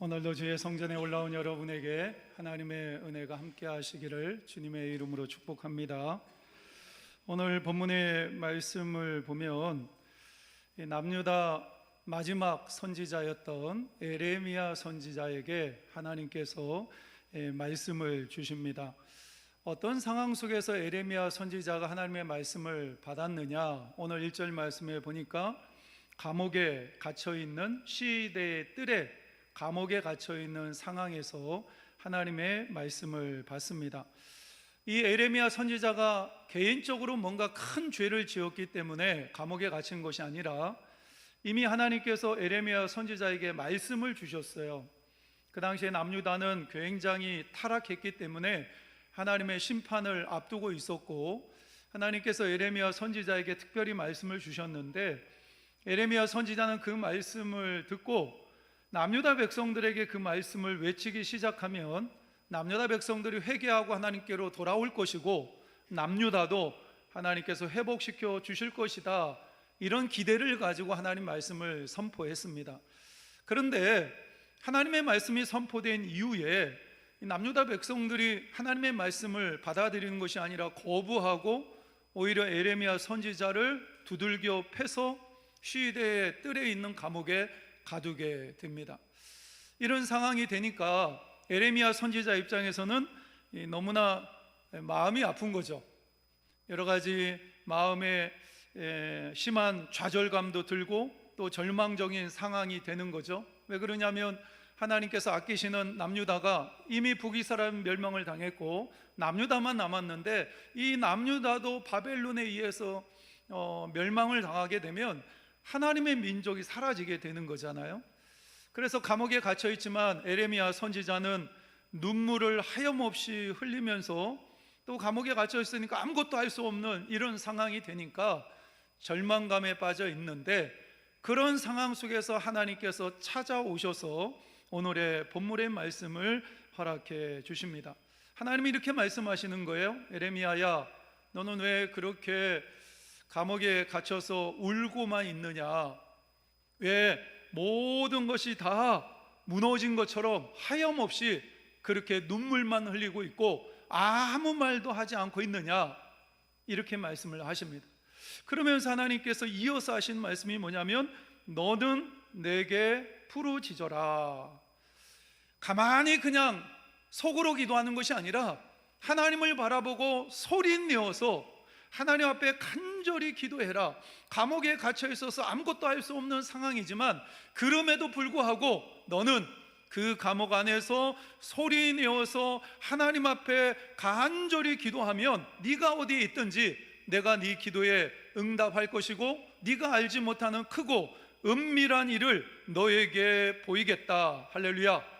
오늘도 주의 성전에 올라온 여러분에게 하나님의 은혜가 함께 하시기를 주님의 이름으로 축복합니다. 오늘 본문의 말씀을 보면 남유다 마지막 선지자였던 에레미야 선지자에게 하나님께서 말씀을 주십니다. 어떤 상황 속에서 에레미야 선지자가 하나님의 말씀을 받았느냐? 오늘 1절 말씀에 보니까 감옥에 갇혀있는 시대의 뜰에 감옥에 갇혀있는 상황에서 하나님의 말씀을 받습니다. 이 에레미야 선지자가 개인적으로 뭔가 큰 죄를 지었기 때문에 감옥에 갇힌 것이 아니라 이미 하나님께서 에레미야 선지자에게 말씀을 주셨어요. 그 당시에 남유다는 굉장히 타락했기 때문에 하나님의 심판을 앞두고 있었고, 하나님께서 에레미야 선지자에게 특별히 말씀을 주셨는데, 에레미야 선지자는 그 말씀을 듣고 남유다 백성들에게 그 말씀을 외치기 시작하면 남유다 백성들이 회개하고 하나님께로 돌아올 것이고, 남유다도 하나님께서 회복시켜 주실 것이다, 이런 기대를 가지고 하나님 말씀을 선포했습니다. 그런데 하나님의 말씀이 선포된 이후에 남유다 백성들이 하나님의 말씀을 받아들이는 것이 아니라 거부하고 오히려 에레미야 선지자를 두들겨 패서 시대의 뜰에 있는 감옥에 가두게 됩니다. 이런 상황이 되니까 에레미야 선지자 입장에서는 너무나 마음이 아픈 거죠. 여러 가지 마음에 심한 좌절감도 들고 또 절망적인 상황이 되는 거죠. 왜 그러냐면 하나님께서 아끼시는 남유다가 이미 북이스라엘 멸망을 당했고 남유다만 남았는데, 이 남유다도 바벨론에 의해서 멸망을 당하게 되면 하나님의 민족이 사라지게 되는 거잖아요. 그래서 감옥에 갇혀 있지만 에레미야 선지자는 눈물을 하염없이 흘리면서, 또 감옥에 갇혀 있으니까 아무것도 할 수 없는 이런 상황이 되니까 절망감에 빠져 있는데, 그런 상황 속에서 하나님께서 찾아오셔서 오늘의 본문의 말씀을 허락해 주십니다. 하나님이 이렇게 말씀하시는 거예요. 에레미야야, 너는 왜 그렇게 감옥에 갇혀서 울고만 있느냐? 왜 모든 것이 다 무너진 것처럼 하염없이 그렇게 눈물만 흘리고 있고 아무 말도 하지 않고 있느냐? 이렇게 말씀을 하십니다. 그러면서 하나님께서 이어서 하신 말씀이 뭐냐면, 너는 내게 부르짖어라. 가만히 그냥 속으로 기도하는 것이 아니라 하나님을 바라보고 소리내어서 하나님 앞에 간절히 기도해라. 감옥에 갇혀 있어서 아무것도 할 수 없는 상황이지만 그럼에도 불구하고 너는 그 감옥 안에서 소리내어서 하나님 앞에 간절히 기도하면 네가 어디에 있든지 내가 네 기도에 응답할 것이고, 네가 알지 못하는 크고 은밀한 일을 너에게 보이겠다. 할렐루야.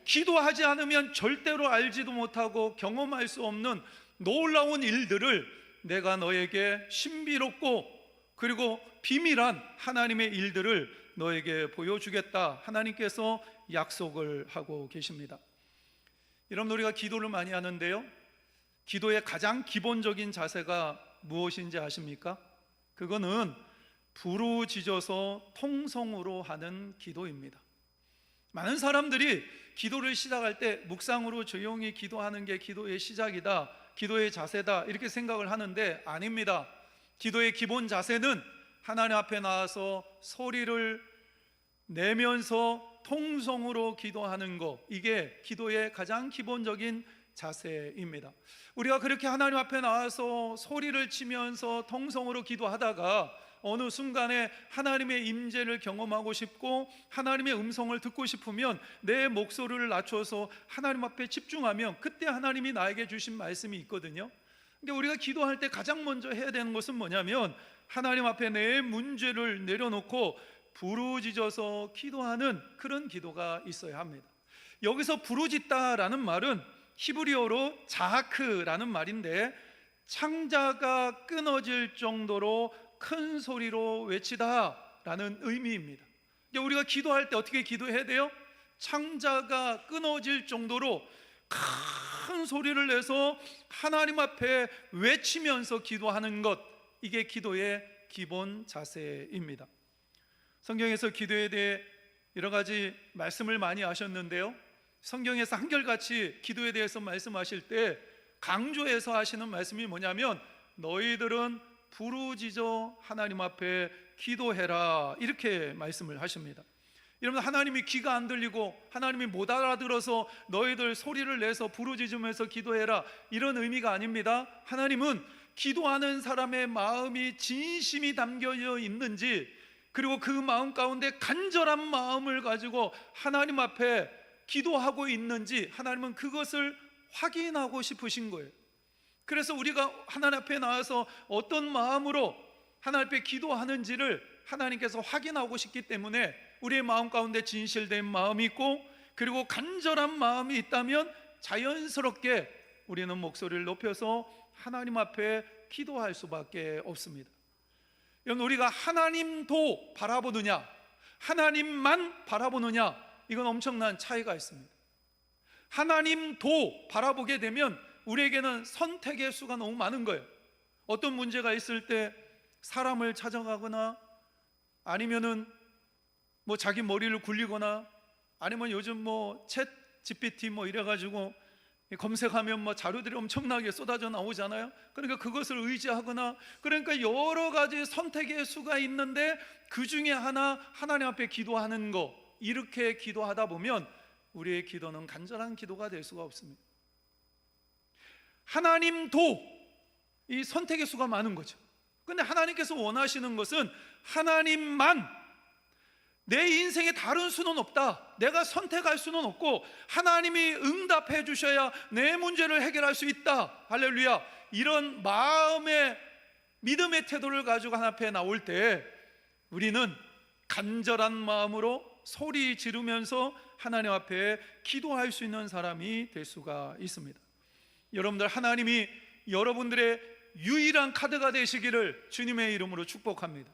기도하지 않으면 절대로 알지도 못하고 경험할 수 없는 놀라운 일들을 내가 너에게 신비롭고 그리고 비밀한 하나님의 일들을 너에게 보여주겠다, 하나님께서 약속을 하고 계십니다. 여러분, 우리가 기도를 많이 하는데요, 기도의 가장 기본적인 자세가 무엇인지 아십니까? 그거는 부르짖어서 통성으로 하는 기도입니다. 많은 사람들이 기도를 시작할 때 묵상으로 조용히 기도하는 게 기도의 시작이다, 기도의 자세다, 이렇게 생각을 하는데 아닙니다. 기도의 기본 자세는 하나님 앞에 나와서 소리를 내면서 통성으로 기도하는 것, 이게 기도의 가장 기본적인 자세입니다. 우리가 그렇게 하나님 앞에 나와서 소리를 치면서 통성으로 기도하다가 어느 순간에 하나님의 임재를 경험하고 싶고 하나님의 음성을 듣고 싶으면 내 목소리를 낮춰서 하나님 앞에 집중하면 그때 하나님이 나에게 주신 말씀이 있거든요. 그러니까 우리가 기도할 때 가장 먼저 해야 되는 것은 뭐냐면 하나님 앞에 내 문제를 내려놓고 부르짖어서 기도하는 그런 기도가 있어야 합니다. 여기서 부르짖다라는 말은 히브리어로 자하크라는 말인데, 창자가 끊어질 정도로 큰 소리로 외치다라는 의미입니다. 우리가 기도할 때 어떻게 기도해야 돼요? 창자가 끊어질 정도로 큰 소리를 내서 하나님 앞에 외치면서 기도하는 것, 이게 기도의 기본 자세입니다. 성경에서 기도에 대해 여러 가지 말씀을 많이 하셨는데요, 성경에서 한결같이 기도에 대해서 말씀하실 때 강조해서 하시는 말씀이 뭐냐면, 너희들은 부르짖어 하나님 앞에 기도해라, 이렇게 말씀을 하십니다. 여러분, 하나님이 귀가 안 들리고 하나님이 못 알아들어서 너희들 소리를 내서 부르짖으면서 기도해라, 이런 의미가 아닙니다. 하나님은 기도하는 사람의 마음이 진심이 담겨 있는지, 그리고 그 마음 가운데 간절한 마음을 가지고 하나님 앞에 기도하고 있는지 하나님은 그것을 확인하고 싶으신 거예요. 그래서 우리가 하나님 앞에 나와서 어떤 마음으로 하나님 앞에 기도하는지를 하나님께서 확인하고 싶기 때문에, 우리의 마음 가운데 진실된 마음이 있고 그리고 간절한 마음이 있다면 자연스럽게 우리는 목소리를 높여서 하나님 앞에 기도할 수밖에 없습니다. 여러분, 우리가 하나님도 바라보느냐 하나님만 바라보느냐, 이건 엄청난 차이가 있습니다. 하나님도 바라보게 되면 우리에게는 선택의 수가 너무 많은 거예요. 어떤 문제가 있을 때 사람을 찾아가거나, 아니면은 뭐 자기 머리를 굴리거나, 아니면 요즘 뭐 챗 GPT 뭐 이래가지고 검색하면 뭐 자료들이 엄청나게 쏟아져 나오잖아요. 그러니까 그것을 의지하거나, 그러니까 여러 가지 선택의 수가 있는데 그 중에 하나, 하나님 앞에 기도하는 거, 이렇게 기도하다 보면 우리의 기도는 간절한 기도가 될 수가 없습니다. 하나님도 이 선택의 수가 많은 거죠. 근데 하나님께서 원하시는 것은 하나님만, 내 인생에 다른 수는 없다, 내가 선택할 수는 없고 하나님이 응답해 주셔야 내 문제를 해결할 수 있다, 할렐루야, 이런 마음의 믿음의 태도를 가지고 하나님 앞에 나올 때 우리는 간절한 마음으로 소리 지르면서 하나님 앞에 기도할 수 있는 사람이 될 수가 있습니다. 여러분들, 하나님이 여러분들의 유일한 카드가 되시기를 주님의 이름으로 축복합니다.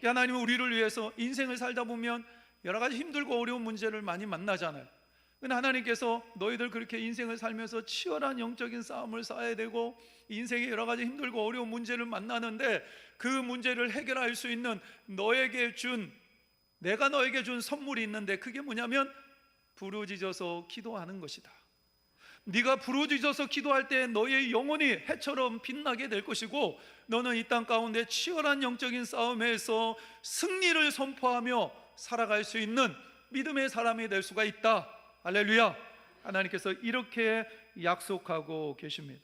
하나님은 우리를 위해서 인생을 살다 보면 여러 가지 힘들고 어려운 문제를 많이 만나잖아요. 근데 하나님께서 너희들 그렇게 인생을 살면서 치열한 영적인 싸움을 싸워야 되고 인생에 여러 가지 힘들고 어려운 문제를 만나는데, 그 문제를 해결할 수 있는 내가 너에게 준 선물이 있는데, 그게 뭐냐면 부르짖어서 기도하는 것이다. 네가 부르짖어서 기도할 때 너의 영혼이 해처럼 빛나게 될 것이고, 너는 이 땅 가운데 치열한 영적인 싸움에서 승리를 선포하며 살아갈 수 있는 믿음의 사람이 될 수가 있다, 할렐루야. 하나님께서 이렇게 약속하고 계십니다.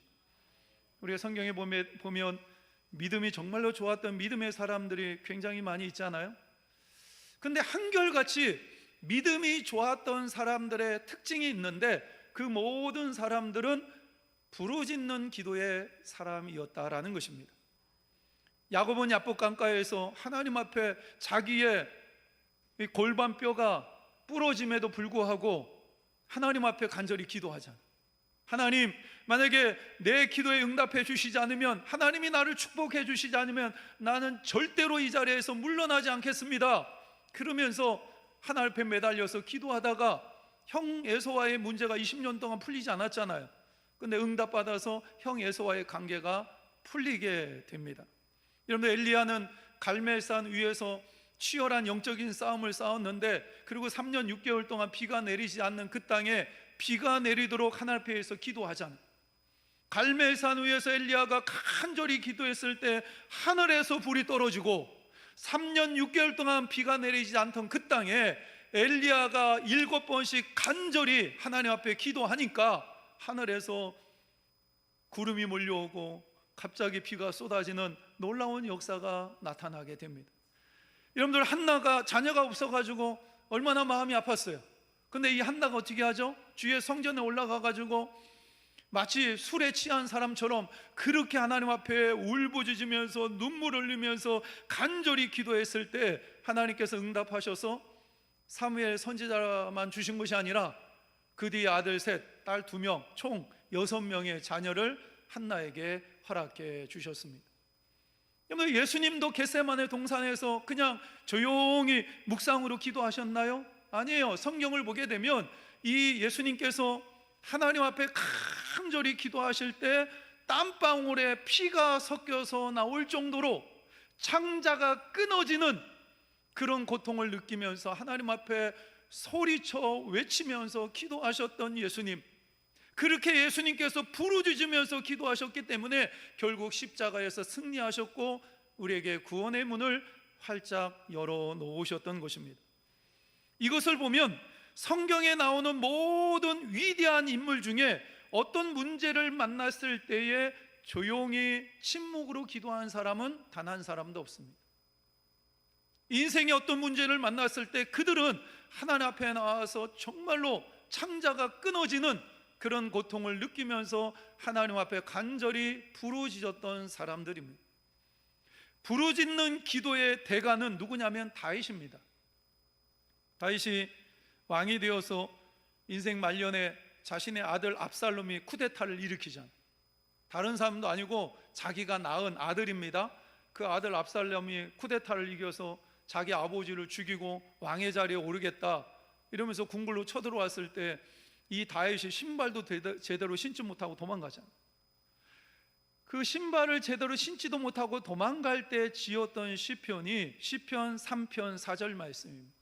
우리가 성경에 보면 믿음이 정말로 좋았던 믿음의 사람들이 굉장히 많이 있잖아요. 근데 한결같이 믿음이 좋았던 사람들의 특징이 있는데, 그 모든 사람들은 부르짖는 기도의 사람이었다라는 것입니다. 야곱은 야복 강가에서 하나님 앞에 자기의 골반뼈가 부러짐에도 불구하고 하나님 앞에 간절히 기도하잖아요. 하나님, 만약에 내 기도에 응답해 주시지 않으면, 하나님이 나를 축복해 주시지 않으면 나는 절대로 이 자리에서 물러나지 않겠습니다. 그러면서 하나님 앞에 매달려서 기도하다가 형 에서와의 문제가 20년 동안 풀리지 않았잖아요. 근데 응답받아서 형 에서와의 관계가 풀리게 됩니다. 여러분, 엘리야는 갈멜산 위에서 치열한 영적인 싸움을 싸웠는데, 그리고 3년 6개월 동안 비가 내리지 않는 그 땅에 비가 내리도록 하나님 앞에서 기도하잖아요. 갈멜산 위에서 엘리야가 간절히 기도했을 때 하늘에서 불이 떨어지고, 3년 6개월 동안 비가 내리지 않던 그 땅에 엘리야가 7번씩 간절히 하나님 앞에 기도하니까 하늘에서 구름이 몰려오고 갑자기 비가 쏟아지는 놀라운 역사가 나타나게 됩니다. 여러분들, 한나가 자녀가 없어가지고 얼마나 마음이 아팠어요. 근데 이 한나가 어떻게 하죠? 주의 성전에 올라가가지고 마치 술에 취한 사람처럼 그렇게 하나님 앞에 울부짖으면서 눈물 흘리면서 간절히 기도했을 때 하나님께서 응답하셔서 사무엘 선지자만 주신 것이 아니라 그 뒤에 아들 셋, 딸 2명, 총 6명의 자녀를 한나에게 허락해 주셨습니다. 예수님도 겟세마네 동산에서 그냥 조용히 묵상으로 기도하셨나요? 아니에요. 성경을 보게 되면 이 예수님께서 하나님 앞에 간절히 기도하실 때 땀방울에 피가 섞여서 나올 정도로 창자가 끊어지는 그런 고통을 느끼면서 하나님 앞에 소리쳐 외치면서 기도하셨던 예수님, 그렇게 예수님께서 부르짖으면서 기도하셨기 때문에 결국 십자가에서 승리하셨고 우리에게 구원의 문을 활짝 열어놓으셨던 것입니다. 이것을 보면 성경에 나오는 모든 위대한 인물 중에 어떤 문제를 만났을 때에 조용히 침묵으로 기도한 사람은 단 한 사람도 없습니다. 인생의 어떤 문제를 만났을 때 그들은 하나님 앞에 나와서 정말로 창자가 끊어지는 그런 고통을 느끼면서 하나님 앞에 간절히 부르짖었던 사람들입니다. 부르짖는 기도의 대가는 누구냐면 다윗입니다. 다윗이 왕이 되어서 인생 말년에 자신의 아들 압살롬이 쿠데타를 일으키잖아요. 다른 사람도 아니고 자기가 낳은 아들입니다. 그 아들 압살롬이 쿠데타를 이겨서 자기 아버지를 죽이고 왕의 자리에 오르겠다 이러면서 궁궐로 쳐들어왔을 때 이 다윗이 신발도 제대로 신지 못하고 도망가잖아요. 그 신발을 제대로 신지도 못하고 도망갈 때 지었던 시편이 시편 3편 4절 말씀입니다.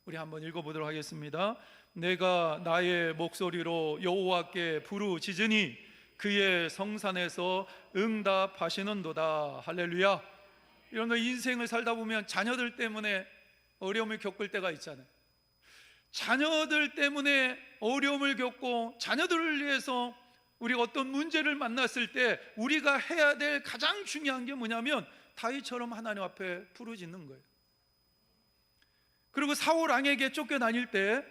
우리 한번 읽어보도록 하겠습니다. 내가 나의 목소리로 여호와께 부르짖으니 그의 성산에서 응답하시는도다. 할렐루야. 이런 인생을 살다 보면 자녀들 때문에 어려움을 겪을 때가 있잖아요. 자녀들 때문에 어려움을 겪고 자녀들을 위해서 우리가 어떤 문제를 만났을 때 우리가 해야 될 가장 중요한 게 뭐냐면 다윗처럼 하나님 앞에 부르짖는 거예요. 그리고 사울 왕에게 쫓겨다닐 때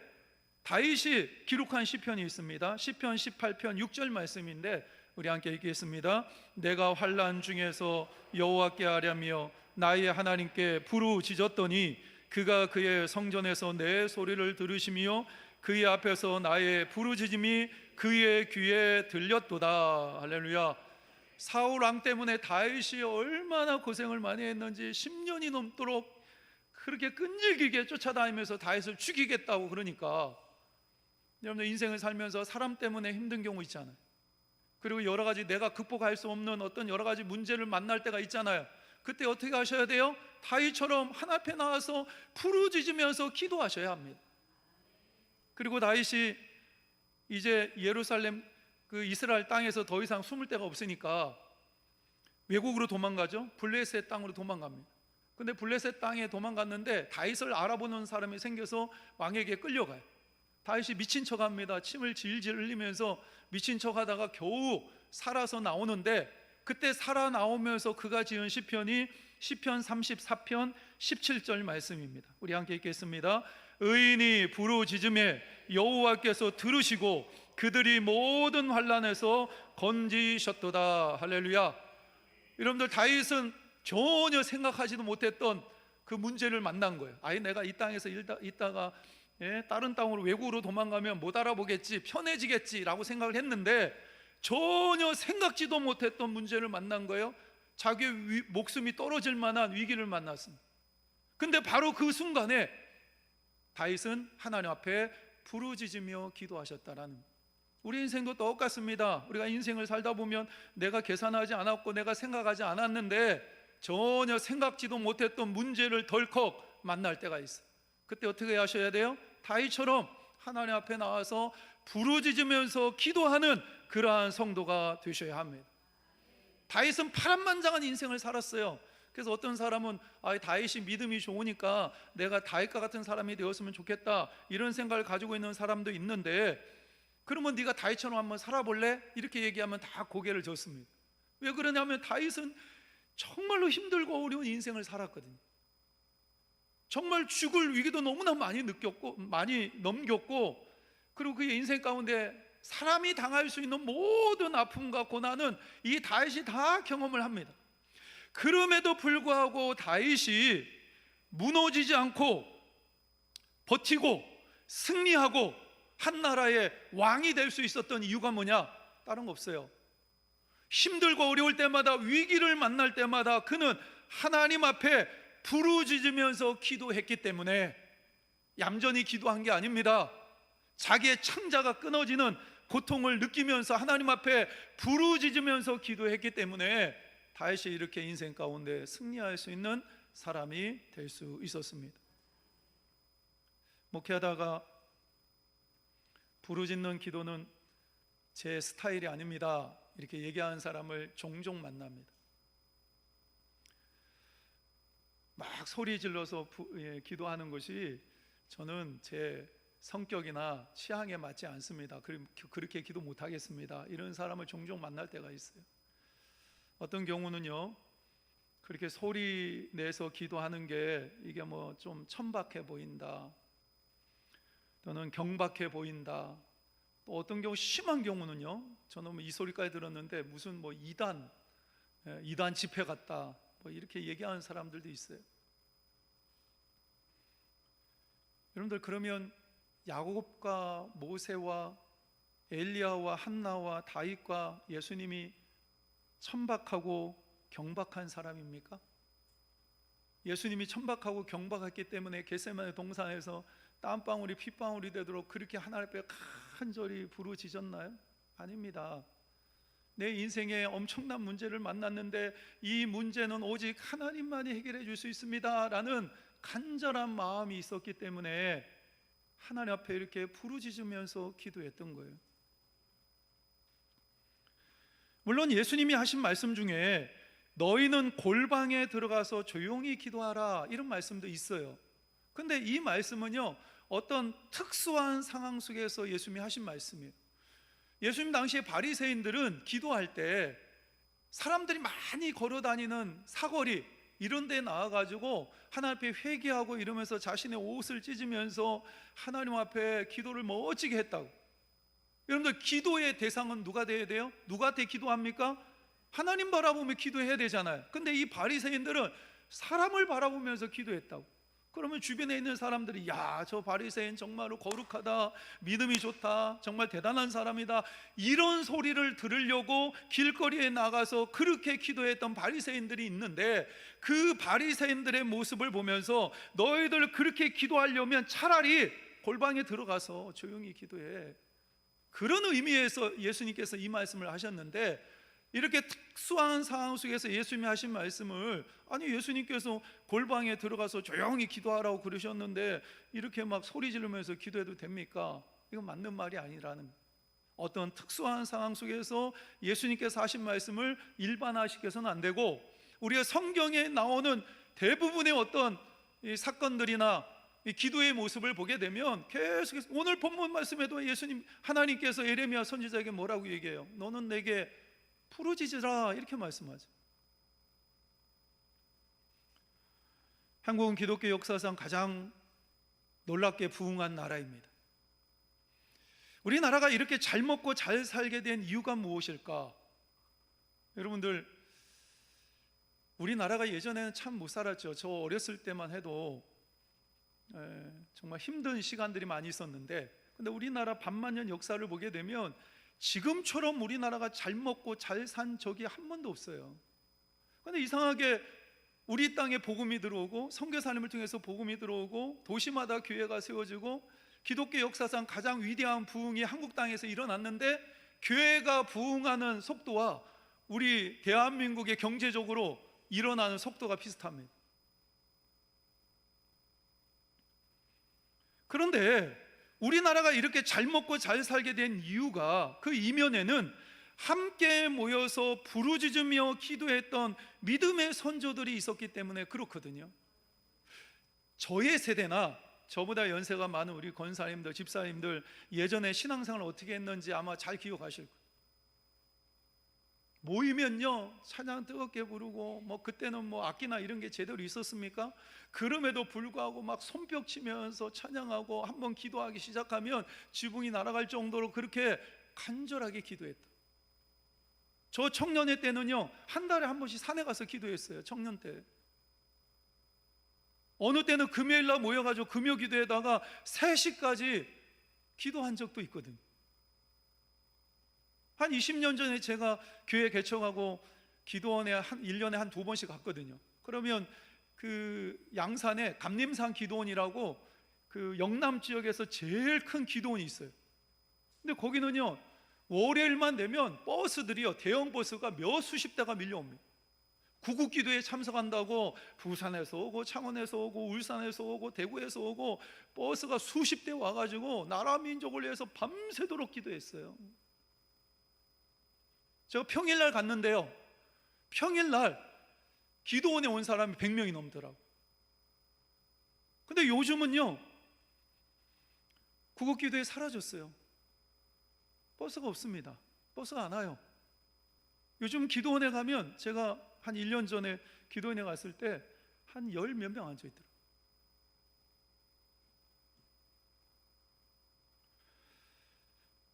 다윗이 기록한 시편이 있습니다. 시편 18편 6절 말씀인데 우리 함께 읽겠습니다. 내가 환난 중에서 여호와께 아뢰며 나의 하나님께 부르짖었더니 그가 그의 성전에서 내 소리를 들으시며 그의 앞에서 나의 부르짖음이 그의 귀에 들렸도다. 할렐루야. 사울 왕 때문에 다윗이 얼마나 고생을 많이 했는지 10년이 넘도록 그렇게 끈질기게 쫓아다니면서 다윗을 죽이겠다고 그러니까 여러분들 인생을 살면서 사람 때문에 힘든 경우 있잖아요. 그리고 여러 가지 내가 극복할 수 없는 어떤 여러 가지 문제를 만날 때가 있잖아요. 그때 어떻게 하셔야 돼요? 다윗처럼 하나님 앞에 나와서 부르짖으면서 기도하셔야 합니다. 그리고 다윗이 이제 예루살렘 그 이스라엘 땅에서 더 이상 숨을 데가 없으니까 외국으로 도망가죠. 블레셋 땅으로 도망갑니다. 근데 블레셋 땅에 도망갔는데 다윗을 알아보는 사람이 생겨서 왕에게 끌려가요. 다윗이 미친 척합니다. 침을 질질 흘리면서 미친 척하다가 겨우 살아서 나오는데 그때 살아나오면서 그가 지은 시편이 시편 34편 17절 말씀입니다. 우리 함께 읽겠습니다. 의인이 부르짖음에 여호와께서 들으시고 그들이 모든 환난에서 건지셨도다. 할렐루야. 여러분들 다윗은 전혀 생각하지도 못했던 그 문제를 만난 거예요. 아예 내가 이 땅에서 있다가 다른 땅으로 외국으로 도망가면 못 알아보겠지, 편해지겠지라고 생각을 했는데 전혀 생각지도 못했던 문제를 만난 거예요. 자기의 목숨이 떨어질 만한 위기를 만났습니다. 근데 바로 그 순간에 다윗은 하나님 앞에 부르짖으며 기도하셨다라는 거예요. 우리 인생도 똑같습니다. 우리가 인생을 살다 보면 내가 계산하지 않았고 내가 생각하지 않았는데 전혀 생각지도 못했던 문제를 덜컥 만날 때가 있어요. 그때 어떻게 하셔야 돼요? 다윗처럼 하나님 앞에 나와서 부르짖으면서 기도하는 그러한 성도가 되셔야 합니다. 다윗은 파란만장한 인생을 살았어요. 그래서 어떤 사람은 다윗이 믿음이 좋으니까 내가 다윗과 같은 사람이 되었으면 좋겠다 이런 생각을 가지고 있는 사람도 있는데 그러면 네가 다윗처럼 한번 살아볼래? 이렇게 얘기하면 다 고개를 젓습니다. 왜 그러냐면 다윗은 정말로 힘들고 어려운 인생을 살았거든요. 정말 죽을 위기도 너무나 많이 느꼈고 많이 넘겼고 그리고 그의 인생 가운데 사람이 당할 수 있는 모든 아픔과 고난은 이 다윗이 다 경험을 합니다. 그럼에도 불구하고 다윗이 무너지지 않고 버티고 승리하고 한 나라의 왕이 될 수 있었던 이유가 뭐냐? 다른 거 없어요. 힘들고 어려울 때마다 위기를 만날 때마다 그는 하나님 앞에 부르짖으면서 기도했기 때문에 얌전히 기도한 게 아닙니다. 자기의 창자가 끊어지는 고통을 느끼면서 하나님 앞에 부르짖으면서 기도했기 때문에 다윗이 이렇게 인생 가운데 승리할 수 있는 사람이 될 수 있었습니다. 목회하다가 부르짖는 기도는 제 스타일이 아닙니다, 이렇게 얘기하는 사람을 종종 만납니다. 막 소리 질러서 기도하는 것이 저는 제 성격이나 취향에 맞지 않습니다. 그렇게 기도 못하겠습니다, 이런 사람을 종종 만날 때가 있어요. 어떤 경우는요, 그렇게 소리 내서 기도하는 게 이게 뭐 좀 천박해 보인다, 또는 경박해 보인다. 또 어떤 경우 심한 경우는요, 저는 이 소리까지 들었는데 무슨 뭐 이단 집회 같다, 뭐 이렇게 얘기하는 사람들도 있어요. 여러분들, 그러면 야곱과 모세와 엘리야와 한나와 다윗과 예수님이 천박하고 경박한 사람입니까? 예수님이 천박하고 경박했기 때문에 겟세마네 동산에서 땀방울이 핏방울이 되도록 그렇게 하나님 앞에 간절히 부르짖었나요? 아닙니다. 내 인생에 엄청난 문제를 만났는데 이 문제는 오직 하나님만이 해결해 줄 수 있습니다 라는 간절한 마음이 있었기 때문에 하나님 앞에 이렇게 부르짖으면서 기도했던 거예요. 물론 예수님이 하신 말씀 중에 너희는 골방에 들어가서 조용히 기도하라, 이런 말씀도 있어요. 근데 이 말씀은요, 어떤 특수한 상황 속에서 예수님이 하신 말씀이에요. 예수님 당시에 바리새인들은 기도할 때 사람들이 많이 걸어다니는 사거리 이런 데 나와가지고 하나님 앞에 회개하고 이러면서 자신의 옷을 찢으면서 하나님 앞에 기도를 멋지게 했다고. 여러분들, 기도의 대상은 누가 돼야 돼요? 누구한테 기도합니까? 하나님 바라보며 기도해야 되잖아요. 근데 이 바리새인들은 사람을 바라보면서 기도했다고. 그러면 주변에 있는 사람들이 야, 저 바리새인 정말로 거룩하다, 믿음이 좋다, 정말 대단한 사람이다, 이런 소리를 들으려고 길거리에 나가서 그렇게 기도했던 바리새인들이 있는데, 그 바리새인들의 모습을 보면서 너희들 그렇게 기도하려면 차라리 골방에 들어가서 조용히 기도해, 그런 의미에서 예수님께서 이 말씀을 하셨는데, 이렇게 특수한 상황 속에서 예수님이 하신 말씀을, 아니 예수님께서 골방에 들어가서 조용히 기도하라고 그러셨는데 이렇게 막 소리 지르면서 기도해도 됩니까? 이건 맞는 말이 아니라는, 어떤 특수한 상황 속에서 예수님께서 하신 말씀을 일반화시켜서는 안 되고, 우리가 성경에 나오는 대부분의 어떤 이 사건들이나 이 기도의 모습을 보게 되면 계속해서, 오늘 본문 말씀에도 예수님, 하나님께서 예레미야 선지자에게 뭐라고 얘기해요? 너는 내게 부르짖으라, 이렇게 말씀하죠. 한국은 기독교 역사상 가장 놀랍게 부흥한 나라입니다. 우리나라가 이렇게 잘 먹고 잘 살게 된 이유가 무엇일까? 여러분들, 우리나라가 예전에는 참 못 살았죠. 저 어렸을 때만 해도 정말 힘든 시간들이 많이 있었는데, 근데 우리나라 반만년 역사를 보게 되면 지금처럼 우리나라가 잘 먹고 잘 산 적이 한 번도 없어요. 그런데 이상하게 우리 땅에 복음이 들어오고, 선교사님을 통해서 복음이 들어오고, 도시마다 교회가 세워지고, 기독교 역사상 가장 위대한 부흥이 한국 땅에서 일어났는데, 교회가 부흥하는 속도와 우리 대한민국의 경제적으로 일어나는 속도가 비슷합니다. 그런데 우리나라가 이렇게 잘 먹고 잘 살게 된 이유가, 그 이면에는 함께 모여서 부르짖으며 기도했던 믿음의 선조들이 있었기 때문에 그렇거든요. 저의 세대나 저보다 연세가 많은 우리 권사님들, 집사님들, 예전에 신앙생활을 어떻게 했는지 아마 잘 기억하실 거예요. 모이면요, 찬양 뜨겁게 부르고, 뭐 그때는 뭐 악기나 이런 게 제대로 있었습니까? 그럼에도 불구하고 막 손뼉 치면서 찬양하고, 한번 기도하기 시작하면 지붕이 날아갈 정도로 그렇게 간절하게 기도했다. 저 청년회 때는요, 한 달에 한 번씩 산에 가서 기도했어요. 청년 때. 어느 때는 금요일날 모여가지고 금요 기도에다가 3시까지 기도한 적도 있거든요. 한 20년 전에 제가 교회 개척하고 기도원에 1년에 한 2번씩 갔거든요. 그러면 그 양산에 감림산 기도원이라고 그 영남 지역에서 제일 큰 기도원이 있어요. 근데 거기는요, 월요일만 되면 버스들이요, 대형 버스가 몇 수십 대가 밀려옵니다. 구국기도에 참석한다고 부산에서 오고 창원에서 오고 울산에서 오고 대구에서 오고 버스가 수십 대 와가지고 나라 민족을 위해서 밤새도록 기도했어요. 제가 평일날 갔는데요, 평일날 기도원에 온 사람이 100명이 넘더라고요. 근데 요즘은요, 구국기도에 사라졌어요. 버스가 없습니다. 버스가 안 와요. 요즘 기도원에 가면, 제가 한 1년 전에 기도원에 갔을 때 한 10 몇 명 앉아있더라고요.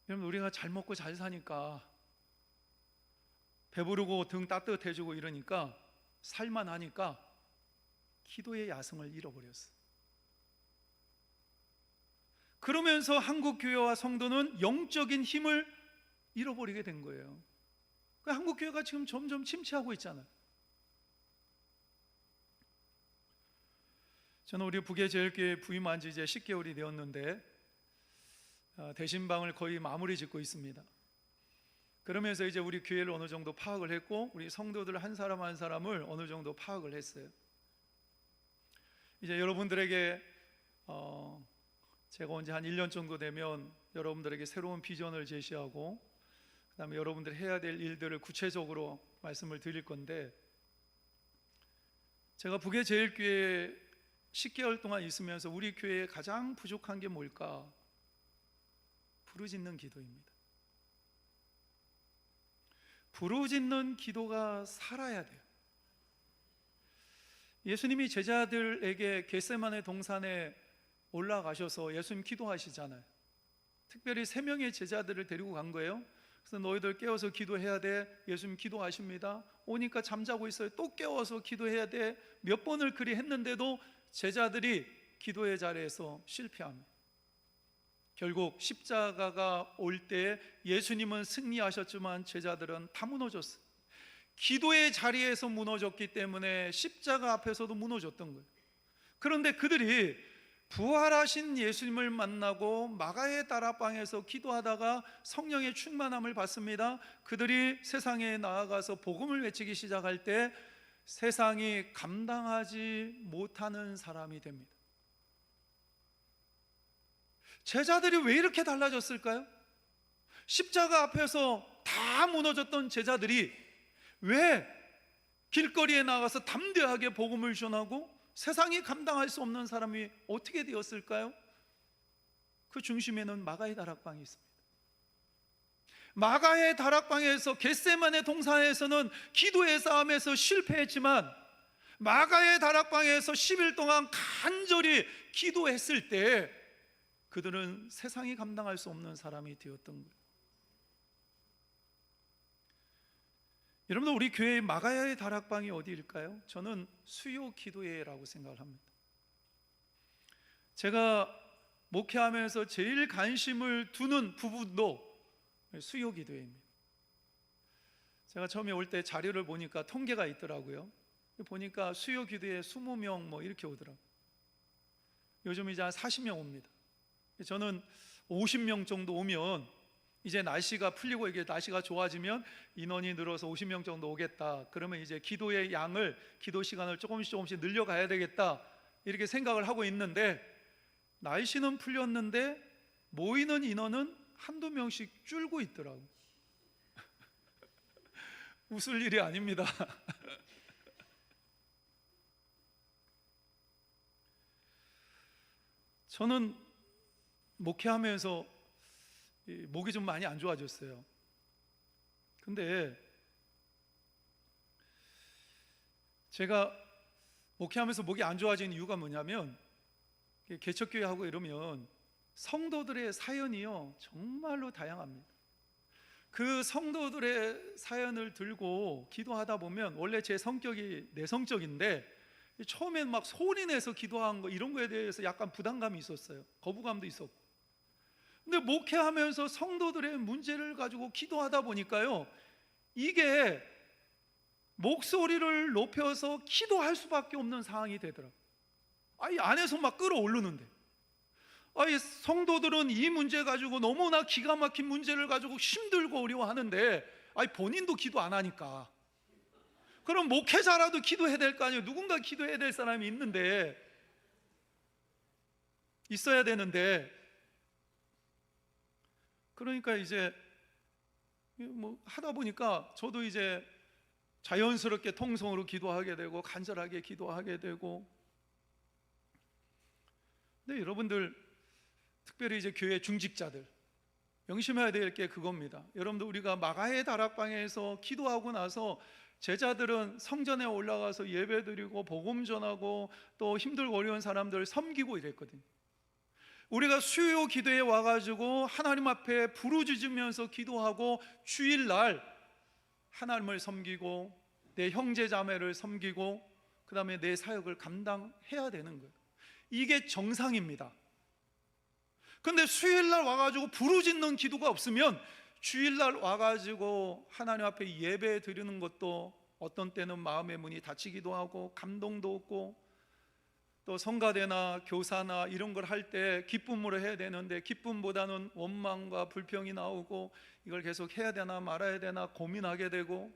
여러분, 우리가 잘 먹고 잘 사니까, 배부르고 등 따뜻해지고 이러니까, 살만하니까 기도의 야성을 잃어버렸어요. 그러면서 한국 교회와 성도는 영적인 힘을 잃어버리게 된 거예요. 한국 교회가 지금 점점 침체하고 있잖아요. 저는 우리 북예제일교회 부임한 지 이제 10개월이 되었는데 대신방을 거의 마무리 짓고 있습니다. 그러면서 이제 우리 교회를 어느 정도 파악을 했고, 우리 성도들 한 사람 한 사람을 어느 정도 파악을 했어요. 이제 여러분들에게 제가 언제 한 1년 정도 되면 여러분들에게 새로운 비전을 제시하고, 그 다음에 여러분들이 해야 될 일들을 구체적으로 말씀을 드릴 건데, 제가 북예제일교회 10개월 동안 있으면서 우리 교회에 가장 부족한 게 뭘까? 부르짖는 기도입니다. 부르짖는 기도가 살아야 돼요. 예수님이 제자들에게 겟세마네 동산에 올라가셔서 예수님 기도하시잖아요. 특별히 3명의 제자들을 데리고 간 거예요. 그래서 너희들 깨워서 기도해야 돼. 예수님 기도하십니다. 오니까 잠자고 있어요. 또 깨워서 기도해야 돼. 몇 번을 그리 했는데도 제자들이 기도의 자리에서 실패합니다. 결국 십자가가 올 때 예수님은 승리하셨지만 제자들은 다 무너졌어요. 기도의 자리에서 무너졌기 때문에 십자가 앞에서도 무너졌던 거예요. 그런데 그들이 부활하신 예수님을 만나고 마가의 다락방에서 기도하다가 성령의 충만함을 받습니다. 그들이 세상에 나아가서 복음을 외치기 시작할 때 세상이 감당하지 못하는 사람이 됩니다. 제자들이 왜 이렇게 달라졌을까요? 십자가 앞에서 다 무너졌던 제자들이 왜 길거리에 나가서 담대하게 복음을 전하고 세상이 감당할 수 없는 사람이 어떻게 되었을까요? 그 중심에는 마가의 다락방이 있습니다. 마가의 다락방에서, 겟세마네 동산에서는 기도의 싸움에서 실패했지만 마가의 다락방에서 10일 동안 간절히 기도했을 때 그들은 세상이 감당할 수 없는 사람이 되었던 거예요. 여러분들, 우리 교회의 마가의 다락방이 어디일까요? 저는 수요 기도회라고 생각을 합니다. 제가 목회하면서 제일 관심을 두는 부분도 수요 기도회입니다. 제가 처음에 올 때 자료를 보니까 통계가 있더라고요. 보니까 수요 기도회 20명 뭐 이렇게 오더라고요. 요즘 이제 한 40명 옵니다. 저는 50명 정도 오면, 이제 날씨가 풀리고 이게 날씨가 좋아지면 인원이 늘어서 50명 정도 오겠다. 그러면 이제 기도의 양을, 기도 시간을 조금씩 늘려가야 되겠다, 이렇게 생각을 하고 있는데, 날씨는 풀렸는데 모이는 인원은 한두 명씩 줄고 있더라고요. 웃을 일이 아닙니다. 저는 목회하면서 목이 좀 많이 안 좋아졌어요. 근데 제가 목회하면서 목이 안 좋아진 이유가 뭐냐면, 개척교회 하고 이러면 성도들의 사연이요 정말로 다양합니다. 그 성도들의 사연을 들고 기도하다 보면, 원래 제 성격이 내성적인데 처음엔 막 소리 내서 기도한 거, 이런 거에 대해서 약간 부담감이 있었어요. 거부감도 있었고. 근데 목회하면서 성도들의 문제를 가지고 기도하다 보니까요, 이게 목소리를 높여서 기도할 수밖에 없는 상황이 되더라고요. 이 안에서 막 끌어오르는데, 성도들은 이 문제 가지고 너무나 기가 막힌 문제를 가지고 힘들고 어려워하는데 본인도 기도 안 하니까 그럼 목회자라도 기도해야 될 거 아니에요. 누군가 기도해야 될 사람이 있어야 되는데, 그러니까 이제 뭐 하다 보니까 저도 이제 자연스럽게 통성으로 기도하게 되고 간절하게 기도하게 되고. 근데 여러분들, 특별히 이제 교회 중직자들 명심해야 될 게 그겁니다. 여러분들, 우리가 마가의 다락방에서 기도하고 나서 제자들은 성전에 올라가서 예배드리고 복음 전하고 또 힘들고 어려운 사람들 섬기고 이랬거든요. 우리가 수요 기도에 와가지고 하나님 앞에 부르짖으면서 기도하고 주일날 하나님을 섬기고 내 형제 자매를 섬기고 그 다음에 내 사역을 감당해야 되는 거예요. 이게 정상입니다. 근데 수요일날 와가지고 부르짖는 기도가 없으면 주일날 와가지고 하나님 앞에 예배 드리는 것도 어떤 때는 마음의 문이 닫히기도 하고 감동도 없고, 또 성가대나 교사나 이런 걸 할 때 기쁨으로 해야 되는데 기쁨보다는 원망과 불평이 나오고 이걸 계속 해야 되나 말아야 되나 고민하게 되고,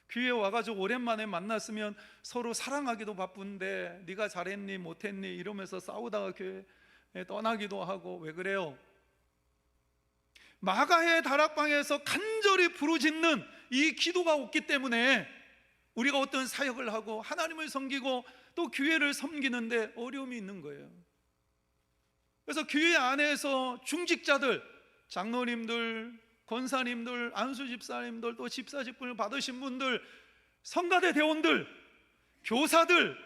교회에 와가지고 오랜만에 만났으면 서로 사랑하기도 바쁜데 네가 잘했니 못했니 이러면서 싸우다가 교회 떠나기도 하고. 왜 그래요? 마가의 다락방에서 간절히 부르짖는 이 기도가 없기 때문에 우리가 어떤 사역을 하고 하나님을 섬기고 또 교회를 섬기는데 어려움이 있는 거예요. 그래서 교회 안에서 중직자들, 장로님들, 권사님들, 안수집사님들, 또 집사직분을 받으신 분들, 성가대 대원들, 교사들,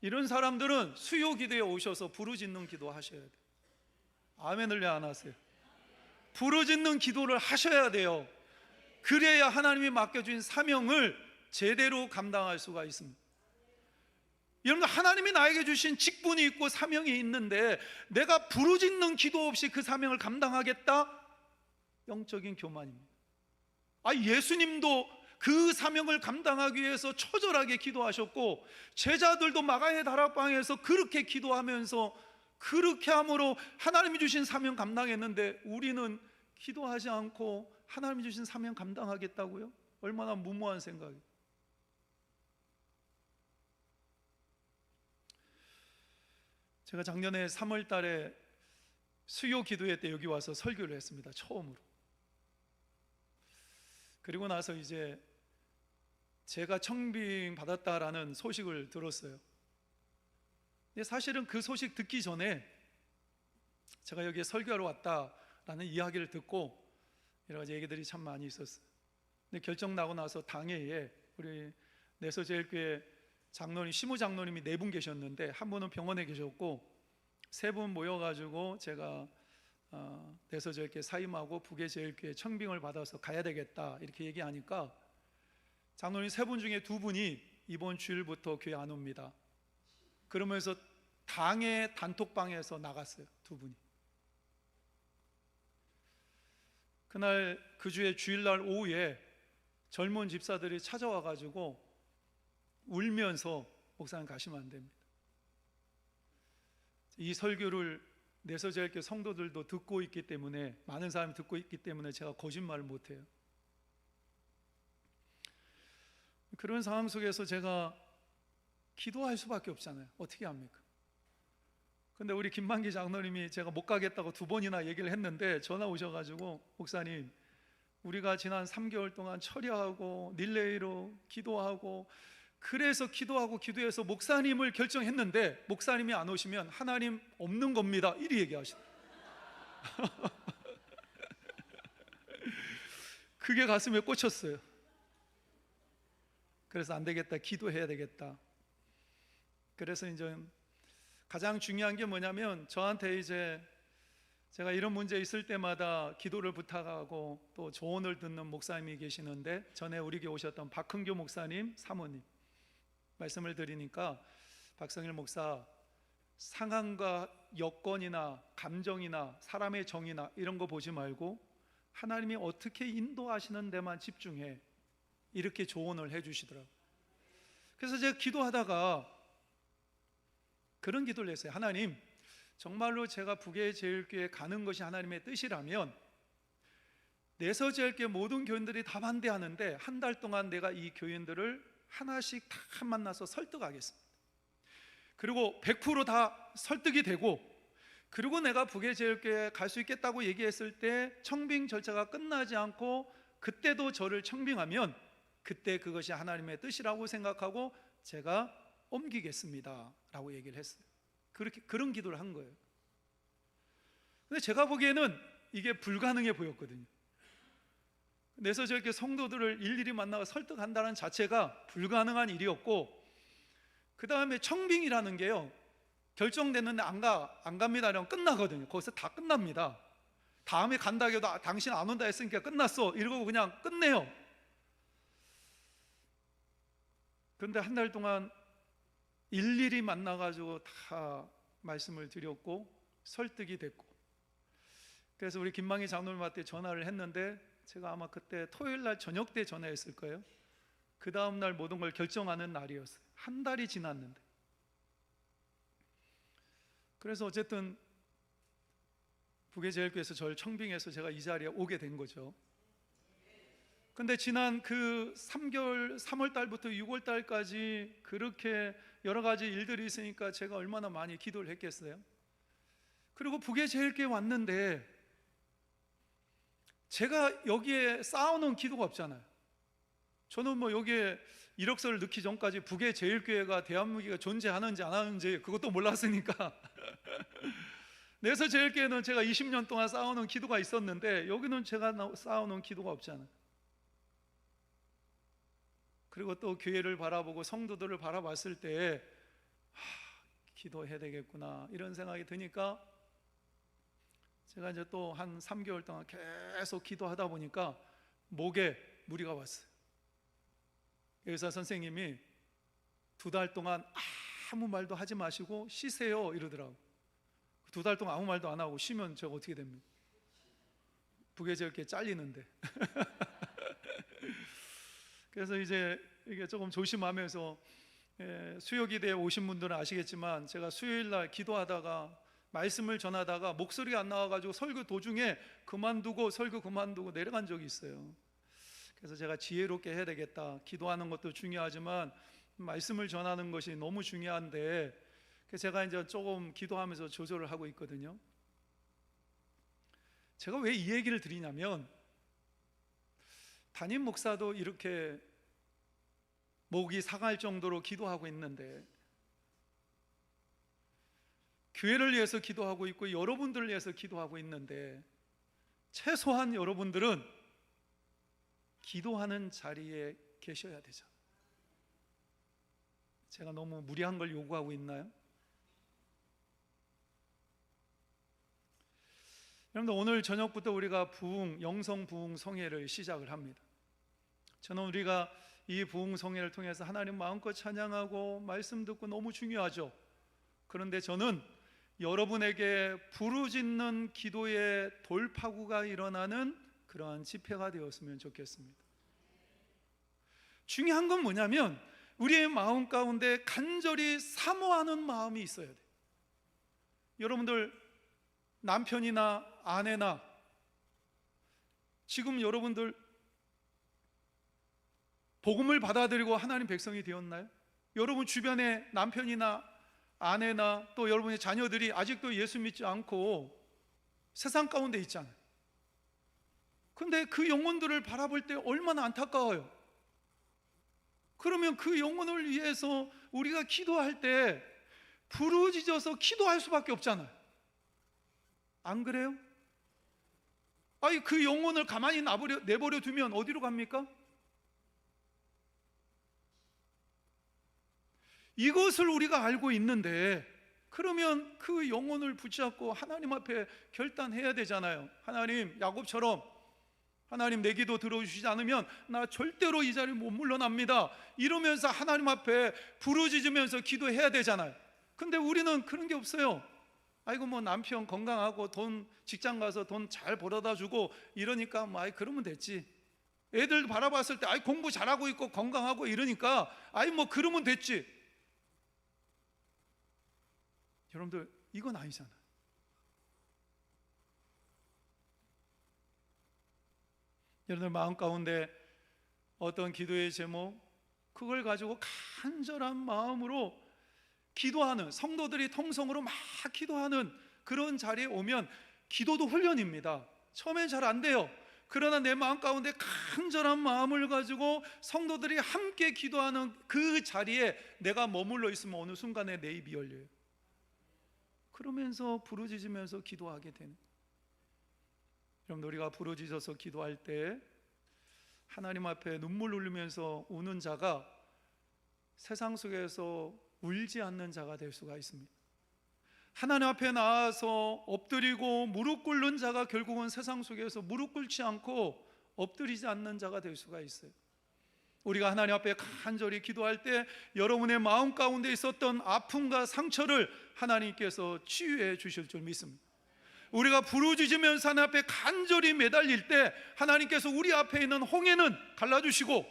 이런 사람들은 수요 기도에 오셔서 부르짖는 기도 하셔야 돼요. 아멘을 왜 안 하세요? 부르짖는 기도를 하셔야 돼요. 그래야 하나님이 맡겨주신 사명을 제대로 감당할 수가 있습니다. 여러분, 하나님이 나에게 주신 직분이 있고 사명이 있는데 내가 부르짖는 기도 없이 그 사명을 감당하겠다? 영적인 교만입니다. 예수님도 그 사명을 감당하기 위해서 처절하게 기도하셨고 제자들도 마가의 다락방에서 그렇게 기도하면서 그렇게 함으로 하나님이 주신 사명 감당했는데 우리는 기도하지 않고 하나님이 주신 사명 감당하겠다고요? 얼마나 무모한 생각이에요. 제가 작년에 3월 달에 수요 기도회 때 여기 와서 설교를 했습니다. 처음으로. 그리고 나서 이제 제가 청빙 받았다라는 소식을 들었어요. 근데 사실은 그 소식 듣기 전에 제가 여기에 설교하러 왔다라는 이야기를 듣고 여러 가지 얘기들이 참 많이 있었어요. 근데 결정 나고 나서 당회에 우리 내서제일교회 장로님, 시무 장로님이 4분 계셨는데 한 분은 병원에 계셨고 3분 모여가지고 제가 내서제일교회 사임하고 북의제일교회 청빙을 받아서 가야 되겠다 이렇게 얘기하니까 장로님 3분 중에 2분이 이번 주일부터 교회 안 옵니다. 그러면서 당의 단톡방에서 나갔어요. 2분이. 그날 그 주에 주일날 오후에 젊은 집사들이 찾아와가지고 울면서 목사님 가시면 안 됩니다. 이 설교를 내서제일교회 성도들도 듣고 있기 때문에, 많은 사람이 듣고 있기 때문에 제가 거짓말을 못해요. 그런 상황 속에서 제가 기도할 수밖에 없잖아요. 어떻게 합니까? 근데 우리 김만기 장로님이 제가 못 가겠다고 2번이나 얘기를 했는데 전화 오셔가지고 목사님, 우리가 지난 3개월 동안 철야하고 릴레이로 기도하고 그래서 기도하고 기도해서 목사님을 결정했는데 목사님이 안 오시면 하나님 없는 겁니다. 이리 얘기하시더라고요. 그게 가슴에 꽂혔어요. 그래서 안 되겠다, 기도해야 되겠다. 그래서 이제 가장 중요한 게 뭐냐면 저한테 이제 제가 이런 문제 있을 때마다 기도를 부탁하고 또 조언을 듣는 목사님이 계시는데 전에 우리 교회 오셨던 박흥교 목사님 사모님 말씀을 드리니까, 박성일 목사, 상황과 여건이나 감정이나 사람의 정의나 이런 거 보지 말고 하나님이 어떻게 인도하시는 데만 집중해, 이렇게 조언을 해주시더라고요. 그래서 제가 기도하다가 그런 기도를 했어요. 하나님, 정말로 제가 북의 제일교회 가는 것이 하나님의 뜻이라면 내서지할교회 모든 교인들이 다 반대하는데 한 달 동안 내가 이 교인들을 하나씩 다 만나서 설득하겠습니다. 그리고 100%다 설득이 되고, 그리고 내가 북예제일교회에 갈 수 있겠다고 얘기했을 때 청빙 절차가 끝나지 않고 그때도 저를 청빙하면 그때 그것이 하나님의 뜻이라고 생각하고 제가 옮기겠습니다 라고 얘기를 했어요. 그런 기도를 한 거예요. 근데 제가 보기에는 이게 불가능해 보였거든요. 내서지할교회 성도들을 일일이 만나서 설득한다는 자체가 불가능한 일이었고, 그 다음에 청빙이라는 게요, 결정됐는데 안 갑니다 이러면 끝나거든요. 거기서 다 끝납니다. 다음에 간다 해도 당신 안 온다 했으니까 끝났어 이러고 그냥 끝내요. 그런데 한 달 동안 일일이 만나가지고 다 말씀을 드렸고 설득이 됐고, 그래서 우리 김망희 장로님한테 전화를 했는데 제가 아마 그때 토요일 날 저녁 때 전화했을 거예요. 그 다음 날 모든 걸 결정하는 날이었어요. 한 달이 지났는데. 그래서 어쨌든 북예제일교회에서 저를 청빙해서 제가 이 자리에 오게 된 거죠. 근데 지난 그 3월 달부터 6월 달까지 그렇게 여러 가지 일들이 있으니까 제가 얼마나 많이 기도를 했겠어요. 그리고 북예제일교회 왔는데 제가 여기에 쌓아놓은 기도가 없잖아요. 저는 뭐 여기에 이력서를 넣기 전까지 북예제일교회가 대한민국에 존재하는지 안 하는지 그것도 몰랐으니까 내서제일교회는 제가 20년 동안 쌓아놓은 기도가 있었는데 여기는 제가 쌓아놓은 기도가 없잖아요. 그리고 또 교회를 바라보고 성도들을 바라봤을 때 기도해야 되겠구나 이런 생각이 드니까 제가 이제 또 한 3개월 동안 계속 기도하다 보니까 목에 무리가 왔어요. 의사 선생님이 2달 동안 아무 말도 하지 마시고 쉬세요 이러더라고요. 2달 동안 아무 말도 안 하고 쉬면 제가 어떻게 됩니까? 북예제일교회 잘리는데. 그래서 이제 이게 조금 조심하면서, 수요기대에 오신 분들은 아시겠지만 제가 수요일날 기도하다가 말씀을 전하다가 목소리가 안 나와가지고 설교 도중에 설교 그만두고 내려간 적이 있어요. 그래서 제가 지혜롭게 해야 되겠다. 기도하는 것도 중요하지만 말씀을 전하는 것이 너무 중요한데, 제가 이제 조금 기도하면서 조절을 하고 있거든요. 제가 왜 이 얘기를 드리냐면, 담임 목사도 이렇게 목이 상할 정도로 기도하고 있는데, 교회를 위해서 기도하고 있고 여러분들을 위해서 기도하고 있는데, 최소한 여러분들은 기도하는 자리에 계셔야 되죠. 제가 너무 무리한 걸 요구하고 있나요? 여러분들, 오늘 저녁부터 우리가 영성 부흥 성회를 시작을 합니다. 저는 우리가 이 부흥 성회를 통해서 하나님 마음껏 찬양하고 말씀 듣고 너무 중요하죠. 그런데 저는 여러분에게 부르짖는 기도의 돌파구가 일어나는 그러한 집회가 되었으면 좋겠습니다. 중요한 건 뭐냐면 우리의 마음 가운데 간절히 사모하는 마음이 있어야 돼요. 여러분들 남편이나 아내나 지금 여러분들 복음을 받아들이고 하나님 백성이 되었나요? 여러분 주변에 남편이나 아내나 또 여러분의 자녀들이 아직도 예수 믿지 않고 세상 가운데 있잖아요. 근데 그 영혼들을 바라볼 때 얼마나 안타까워요. 그러면 그 영혼을 위해서 우리가 기도할 때 부르짖어서 기도할 수밖에 없잖아요. 안 그래요? 아니, 그 영혼을 가만히 내버려 두면 어디로 갑니까? 이것을 우리가 알고 있는데, 그러면 그 영혼을 붙잡고 하나님 앞에 결단해야 되잖아요. 하나님, 야곱처럼 하나님 내 기도 들어주시지 않으면 나 절대로 이 자리에 못 물러납니다, 이러면서 하나님 앞에 부르짖으면서 기도해야 되잖아요. 근데 우리는 그런 게 없어요. 아이고 뭐 남편 건강하고 돈 직장 가서 돈 잘 벌어다 주고 이러니까 뭐 그러면 됐지. 애들 바라봤을 때 공부 잘하고 있고 건강하고 이러니까 뭐 그러면 됐지. 여러분들, 이건 아니잖아요. 여러분들 마음 가운데 어떤 기도의 제목, 그걸 가지고 간절한 마음으로 기도하는, 성도들이 통성으로 막 기도하는 그런 자리에 오면 기도도 훈련입니다. 처음엔 잘 안 돼요. 그러나 내 마음 가운데 간절한 마음을 가지고 성도들이 함께 기도하는 그 자리에 내가 머물러 있으면 어느 순간에 내 입이 열려요. 그러면서 부르짖으면서 기도하게 되는. 여러분, 우리가 부르짖어서 기도할 때 하나님 앞에 눈물 흘리면서 우는 자가 세상 속에서 울지 않는 자가 될 수가 있습니다. 하나님 앞에 나와서 엎드리고 무릎 꿇는 자가 결국은 세상 속에서 무릎 꿇지 않고 엎드리지 않는 자가 될 수가 있어요. 우리가 하나님 앞에 간절히 기도할 때 여러분의 마음 가운데 있었던 아픔과 상처를 하나님께서 치유해 주실 줄 믿습니다. 우리가 부르짖으면서 하나님 앞에 간절히 매달릴 때 하나님께서 우리 앞에 있는 홍해는 갈라주시고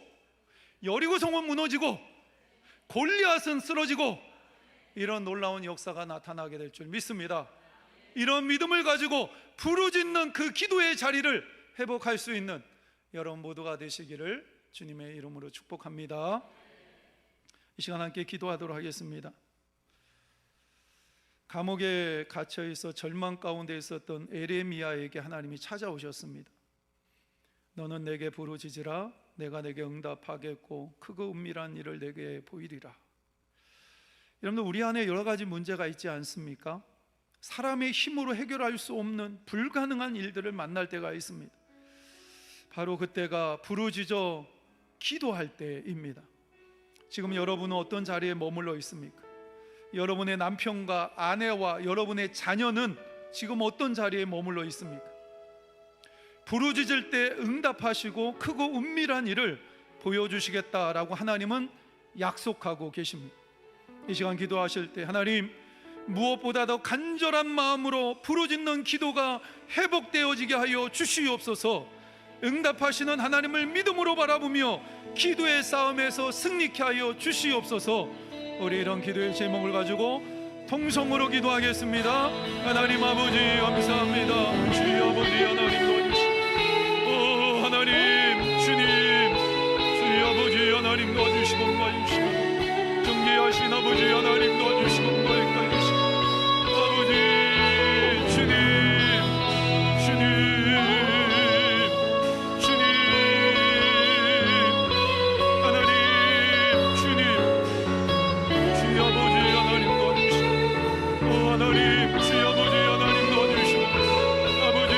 여리고성은 무너지고 골리앗은 쓰러지고 이런 놀라운 역사가 나타나게 될 줄 믿습니다. 이런 믿음을 가지고 부르짖는 그 기도의 자리를 회복할 수 있는 여러분 모두가 되시기를 주님의 이름으로 축복합니다. 이 시간 함께 기도하도록 하겠습니다. 감옥에 갇혀 있어 절망 가운데 있었던 에레미야에게 하나님이 찾아오셨습니다. 너는 내게 부르짖으라. 내가 내게 응답하겠고 크고 은밀한 일을 내게 보이리라. 여러분들, 우리 안에 여러 가지 문제가 있지 않습니까? 사람의 힘으로 해결할 수 없는 불가능한 일들을 만날 때가 있습니다. 바로 그때가 부르짖어 기도할 때입니다. 지금 여러분은 어떤 자리에 머물러 있습니까? 여러분의 남편과 아내와 여러분의 자녀는 지금 어떤 자리에 머물러 있습니까? 부르짖을 때 응답하시고 크고 은밀한 일을 보여주시겠다라고 하나님은 약속하고 계십니다. 이 시간 기도하실 때 하나님, 무엇보다 더 간절한 마음으로 부르짖는 기도가 회복되어지게 하여 주시옵소서. 응답하시는 하나님을 믿음으로 바라보며 기도의 싸움에서 승리케 하여 주시옵소서. 우리 이런 기도의 제목을 가지고 통성으로 기도하겠습니다. 하나님 아버지 감사합니다. 주여 아버지 하나님 도와주시고, 하나님 주님, 주여 아버지 하나님 도와주시고 도와주시고, 정죄하신 아버지 하나님 도와주시고 도와주시고, 아버지 주님, 주님, 주님, 하나님 주님, 주여 아버지 하나님 도와주시고, 하나님 주여 아버지 하나님 도와주시고, 아버지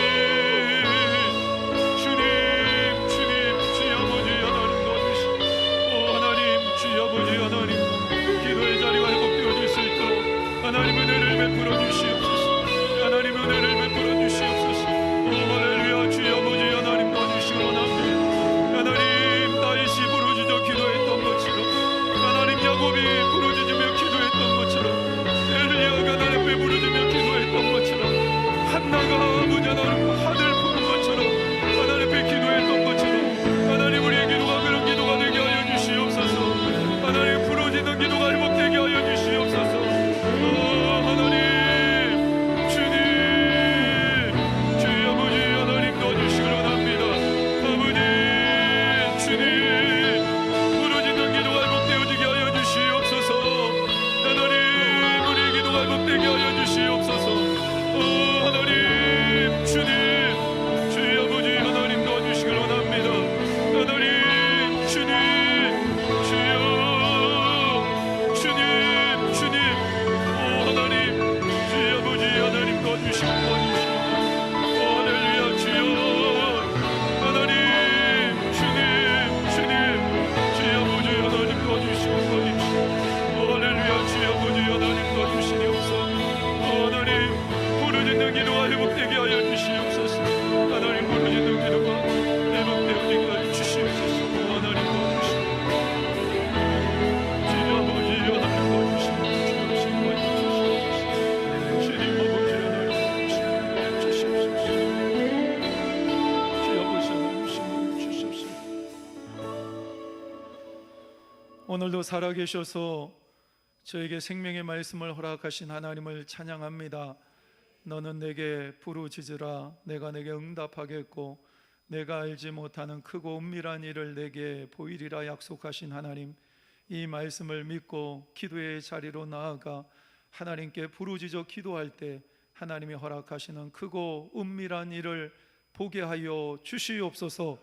주님, 주님, 주여 아버지 하나님 도와주시고, 하나님 주여 아버지 하나님 기도의 자리가 회복되어질 수 있도록 하나님 은혜를 베풀어 주시옵소서. 하나님 은혜를 베풀어 주시옵소서. 할렐루야. 주여 아버지 하나님 도와주시기 원합니다. 하나님 다윗이 부르짖어 기도했던 것처럼, 하나님 야곱이 부르짖으며 기도했던 것처럼, 엘리야가 하나님 앞에 부르짖으며 기도했던 것처럼, 한나가 아버지 하나님 하늘 푸는 것처럼 하나님 앞에 기도했던 것처럼 하나님 우리의 기도가 그런 기도가 되게 하여 주시옵소서. 하나님 부르짖는 기도가 회복되게 하여 주시옵소서. 하나님 주님, 주여 아버지 하나님 도와주시길 원합니다. 아버지 주님, 부르짖는 기도가 회복되어지게 하여 주시옵소서. 하나님 우리의 기도가 회복되게 하여 주시옵소서. 하나님 주님, 주여 아버지 하나님 도와주시길 원합니다. 하나님 주님, 주여 주님, 주님, 하나님 주여 아버지 하나님 도와주시고 도와주시고, 할렐루야. 주여 하나님 주님, 주님, 주여 아버지 하나님 도와주시고 도와주시고, 할렐루야. 주여 아버지 하나님 도와주시옵소서. 하나님 부르짖는 기도가 회복되게 하여 주시옵소서. 하나님 부르짖는 기도가 회복되게 하여 주시옵소서. 하나님 도와주시고, 주여 아버지 하나님 도와주시고 주여 주님 아버지 하나님 도와주시옵소서. 주여 아버지 하나님 주시옵소서. 오늘도 살아계셔서 저에게 생명의 말씀을 허락하신 하나님을 찬양합니다. 너는 내게 부르짖으라. 내가 내게 응답하겠고 내가 알지 못하는 크고 은밀한 일을 내게 보이리라 약속하신 하나님, 이 말씀을 믿고 기도의 자리로 나아가 하나님께 부르짖어 기도할 때 하나님이 허락하시는 크고 은밀한 일을 보게 하여 주시옵소서.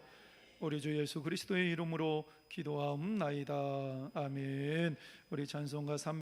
우리 주 예수 그리스도의 이름으로 기도하옵나이다. 아멘. 우리 찬송가 3